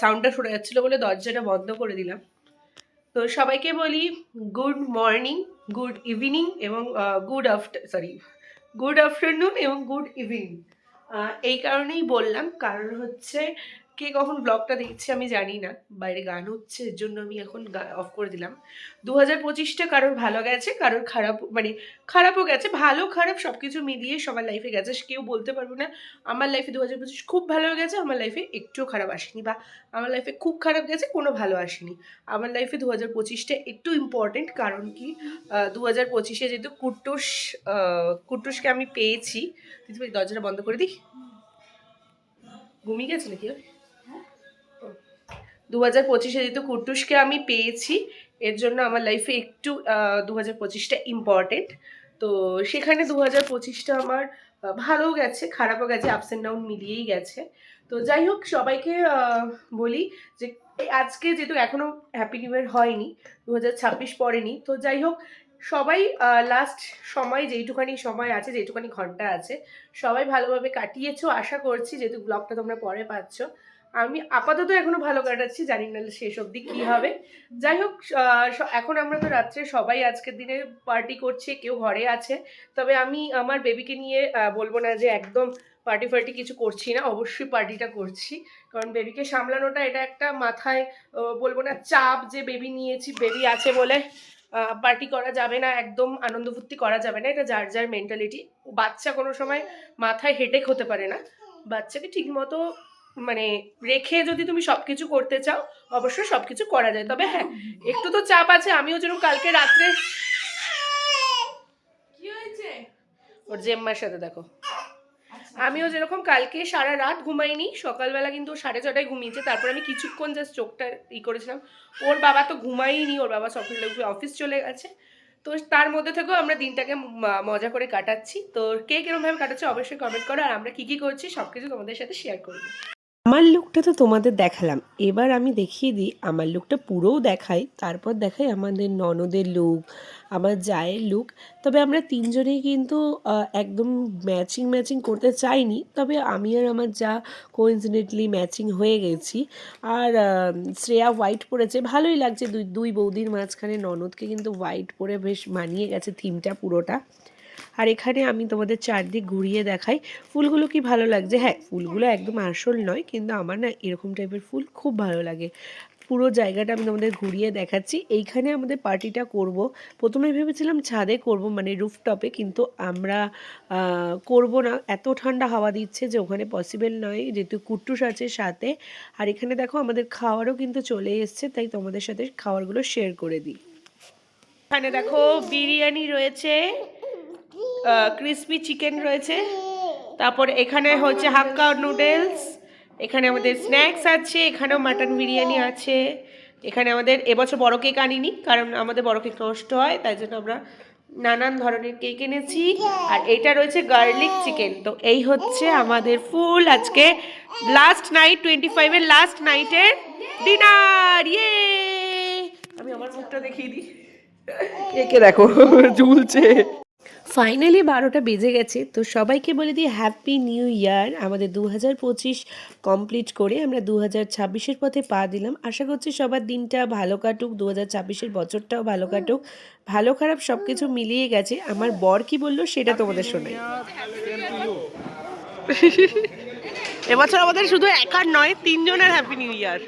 সাউন্ডটা শোনা যাচ্ছিলো বলে দরজাটা বন্ধ করে দিলাম। তো সবাইকে বলি গুড মর্নিং, গুড ইভিনিং এবং গুড আফটারনুন এবং গুড ইভিনিং। এই কারণেই বললাম, কারণ হচ্ছে কে কখন ব্লগটা দেখছে আমি জানি না, বাইরে গান হচ্ছে এর জন্য আমি এখন অফ করে দিলাম। 2025টা কারোর ভালো গেছে, কারোর খারাপ, মানে খারাপও গেছে, ভালো খারাপ সব কিছু মিলিয়ে সবার লাইফে গেছে। কেউ বলতে পারবো না আমার লাইফে 2025 খুব ভালো গেছে, আমার লাইফে একটুও খারাপ আসেনি, বা আমার লাইফে খুব খারাপ গেছে কোনো ভালো আসেনি। আমার লাইফে 2025টা একটু ইম্পর্টেন্ট, কারণ কি 2025-এ যেহেতু কুট্টুসকে আমি পেয়েছি। তুই দরজাটা বন্ধ করে দিই, ঘুমিয়ে গেছে নাকি? 2025-এ যেহেতু কুট্টুসকে আমি পেয়েছি, এর জন্য আমার লাইফে একটু 2025টা ইম্পর্টেন্ট। তো সেখানে 2025টা আমার ভালোও গেছে, খারাপও গেছে, আপস অ্যান্ড ডাউন মিলিয়েই গেছে। তো যাই হোক, সবাইকে বলি যে আজকে যেহেতু এখনও হ্যাপি নিউ ইয়ার হয়নি, 2026 পড়েনি, তো যাই হোক সবাই লাস্ট সময় যেইটুখানি সময় আছে, যেইটুখানি ঘন্টা আছে, সবাই ভালোভাবে কাটিয়েছো আশা করছি, যেহেতু ব্লগটা তোমরা পরে পাচ্ছ। আমি আপাতত এখনো ভালো কাটাচ্ছি, জানি না শেষ অবধি কি হবে। যাই হোক, এখন আমরা তো রাত্রে সবাই আজকের দিনে পার্টি করছে, কেউ ঘরে আছে। তবে আমি আমার বেবিকে নিয়ে বলবো না যে একদম পার্টি ফার্টি কিছু করছি না, অবশ্যই পার্টিটা করছি। কারণ বেবিকে সামলানোটা এটা একটা মাথায় বলবো না চাপ, যে বেবি নিয়েছি, বেবি আছে বলে পার্টি করা যাবে না, একদম আনন্দ ফুর্তি করা যাবে না, এটা যার যার মেন্টালিটি। বাচ্চা কোনো সময় মাথায় হেডেক হতে পারে না। বাচ্চাকে ঠিকমতো মানে রেখে যদি তুমি সবকিছু করতে চাও, অবশ্যই সবকিছু করা যায়। তবে হ্যাঁ, একটু তো চাপ আছে। আমিও যেরকম কালকে রাত্রে, কি হয়েছে ওর জেম্মার সাথে দেখো, আমিও যেরকম কালকে সারা রাত ঘুমাইনি, সকালবেলা কিন্তু 6:30টায় ঘুমিয়েছে, তারপর আমি কিছুক্ষণ জাস্ট চোখটা করেছিলাম। ওর বাবা তো ঘুমাইনি, ওর বাবা সকালে অফিস চলে গেছে। তো তার মধ্যে থেকেও আমরা দিনটাকে মজা করে কাটাচ্ছি। তো কে কিরমভাবে কাটাচ্ছে অবশ্যই কমেন্ট করো, আর আমরা কী কী করছি সব কিছু তোমাদের সাথে শেয়ার করবো। আমার লুকটা তো তোমাদের দেখালাম, এবার আমি দেখিয়ে দিই আমার লুকটা পুরোও দেখাই, তারপর দেখাই আমাদের ননদের লুক, আমার জায়ের লুক। তবে আমরা তিনজনেই কিন্তু একদম ম্যাচিং করতে চাইনি, তবে আমি আর আমার যা কোইন্সিডেন্টলি ম্যাচিং হয়ে গেছি। আর শ্রেয়া হোয়াইট পরেছে, ভালোই লাগছে, দুই বৌদির মাঝখানে ননদকে কিন্তু হোয়াইট পরে বেশ মানিয়ে গেছে থিমটা পুরোটা। আর এখানে আমি তোমাদের চারদিক ঘুরিয়ে দেখাই ফুলগুলো কি ভালো লাগছে। হ্যাঁ, ফুলগুলো একদম আসল নয়, কিন্তু আমার না এরকম টাইপের ফুল খুব ভালো লাগে। পুরো জায়গাটা আমি তোমাদের ঘুরিয়ে দেখাচ্ছি। এইখানে আমাদের পার্টিটা করব। প্রথমে ভেবেছিলাম ছাদে করব, মানে রুফটপে, কিন্তু আমরা করব না, এত ঠান্ডা হাওয়া দিচ্ছে যে ওখানে পসিবল নয়, যেহেতু কুট্টুস আছে সাথে। আর এখানে দেখো আমাদের খাওয়ারও কিন্তু চলে এসছে, তাই তোমাদের সাথে খাবারগুলো শেয়ার করে দিই। এখানে দেখো বিরিয়ানি রয়েছে, ক্রিসপি চিকেন রয়েছে, তারপর এখানে হচ্ছে হাক্কা নুডলস, এখানে আমাদের স্ন্যাক্স আছে, এখানেও মাটন বিরিয়ানি আছে। এখানে আমাদের এবছর বড় কেক আনিনি, কারণ আমাদের বড় কেক নষ্ট হয়, তাই জন্য আমরা নানান ধরনের কেক এনেছি। আর এটা রয়েছে গার্লিক চিকেন। তো এই হচ্ছে আমাদের ফুল আজকে লাস্ট নাইট, 25-এর লাস্ট নাইটের ডিনার। ইয়ে, আমি আমার মুখটা দেখিয়ে দিই, একে দেখো ঝুলছে। ফাইনালি 12টা বেজে গেছে, তো সবাইকে বলে দিই হ্যাপি নিউ ইয়ার। আমাদের 2025 কমপ্লিট করে আমরা 2026-এর পথে পা দিলাম। আশা করছি সবার দিনটা ভালো কাটুক, 2026-এর বছরটাও ভালো কাটুক। ভালো খারাপ সব কিছু মিলিয়ে গেছে। আমার বর কি বললো সেটা তোমাদের শোনাই। এবছর আমাদের শুধু একার নয়, তিনজনের happy new year.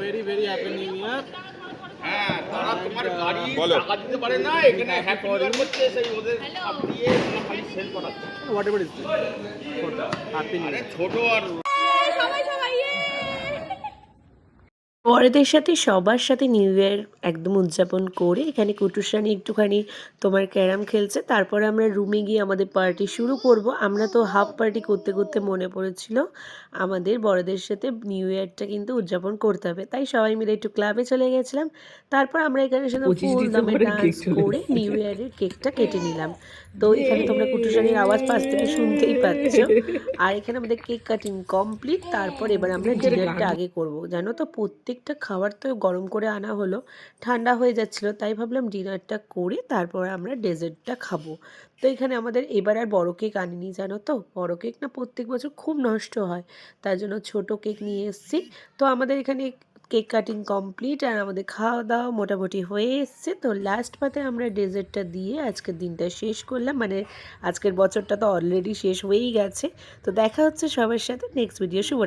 Very very happy new year. হ্যাঁ, তারা তোমার গাড়ি টাকা দিতে পারে না, এখানে হ্যাপি নিউ ইয়ার করছে, সেই ওদের সব দিয়ে খালি সেল করাচ্ছে। Whatever is happy new year. ছোট আর বড়দের সাথে সবার সাথে নিউ ইয়ার একদম উদযাপন করে এখানে কুটুসানি একটুখানি তোমার ক্যারাম খেলছে। তারপরে আমরা রুমে গিয়ে আমাদের পার্টি শুরু করব। আমরা তো হাফ পার্টি করতে করতে মনে পড়েছিল আমাদের বড়দের সাথে নিউ ইয়ারটা কিন্তু উদযাপন করতে হবে, তাই সবাই মিলে একটু ক্লাবে চলে গেছিলাম। তারপর আমরা এখানে শুধু ফুল দামে ডান্স করে নিউ ইয়ারের কেকটা কেটে নিলাম। তো এখানে তোমরা কুটুসানির আওয়াজ পাশ থেকে শুনতেই পাচ্ছ। আর এখানে আমাদের কেক কাটিং কমপ্লিট। তারপর এবার আমরা ডিনারটা আগে করব। জানো তো প্রত্যেক প্রত্যেকটা খাবার তো গরম করে আনা হলো, ঠান্ডা হয়ে যাচ্ছিলো, তাই ভাবলাম ডিনারটা করে তারপর আমরা ডেজার্টটা খাবো। তো এখানে আমাদের এবার আর বড় কেক আনিনি, জানো তো, বড় কেক না প্রত্যেক বছর খুব নষ্ট হয়, তার জন্য ছোট কেক নিয়ে এসেছি। তো আমাদের এখানে কেক কাটিং কমপ্লিট আর আমাদের খাওয়া দাওয়া মোটামুটি হয়ে এসছে। তো লাস্ট পাতে আমরা ডেজার্টটা দিয়ে আজকের দিনটা শেষ করলাম, মানে আজকের বছরটা তো অলরেডি শেষ হয়েই গেছে। তো দেখা হচ্ছে সবার সাথে নেক্সট ভিডিও। শুভ